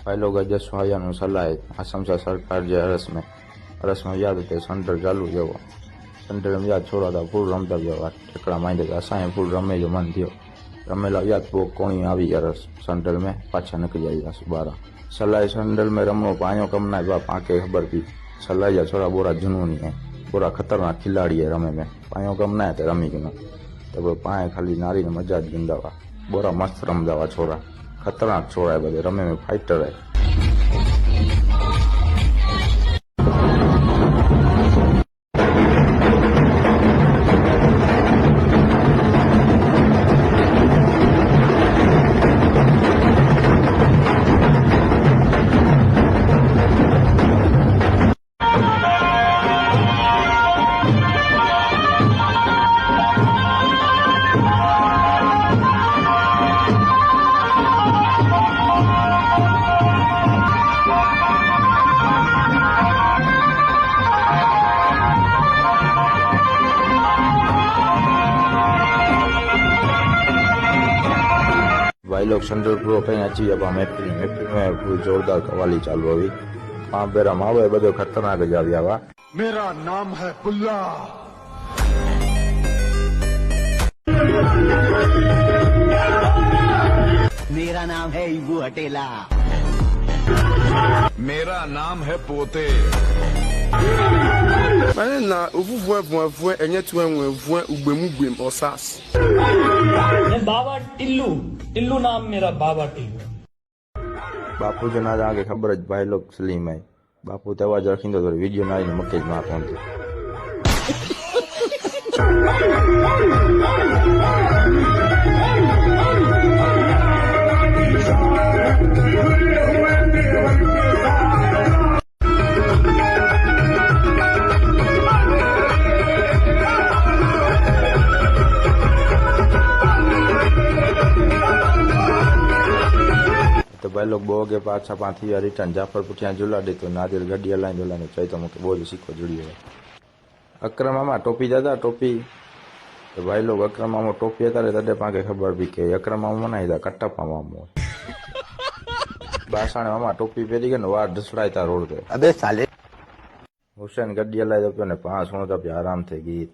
भाई लोग जसवाया सलाह आसम सा सरकार जे अरस में याद थे सेंटर चालू जो सेंटर में याद छोड़ा था फूल रमता गया ठेकड़ा माइंडे असां फूल रमे जो मन थो रमेला याद पो कोणी आई अरस सेंटर में पाछा निकली आई 12 सलाह सेंटर में रमो पायो कम ना बा पाके खबर थी सलाह जा छोरा बोरा जुनूनी है बोरा खतरनाक खिलाड़ी है रमे में पायो कम ना है रमी गनो तो पाए खाली नारी ने मजा ॾींदा हुआ बोरा मस्त रमदा हुआ छोरा खतरनाक छोरा है बधे रमे में फाइटर है। भाई लोग सेंटर पूरा कहीं अची विया मैपरी में पूरी जोरदार कवाली चालू हुई पां बेरा मावो बधो खतरनाक जा विया हुआ। मेरा नाम है बुल्ला। मेरा नाम है इबू हटेला। मेरा नाम है पोते। Mane na ovuvu enye tuenwe ugbemugbe osas. मैं बाबा टिल्लू नाम मेरा बाबा टिल्लू। बापू जो ना आगे खबर है भाई लोग सलीम है बापू तो आवाज रखींदो तो वीडियो ना आई मक्के मां पहुंचे। तो भाई लोग बो के पाछा पाथी रिटर्न जाफर पुठिया जुला दे तो नादिर गड्डी हलाईंदो हलाईंदो चई तो मूंखे बोझ सिक्को जुड़ी वियो। अकरम मामा टोपी दादा टोपी तो भाई लोग अकरम मामो टोपी अतारे तॾहिं पाके खबर पई के अकरम मामो मनाई था कटप्पा मामो बासाणे मामा टोपी पहिरी के वार ढसड़ाई था रोड ते। अबे साले हुसैन गड्डी हलाई तो पियो ने पाण सुणो था पिया आराम थे गीत।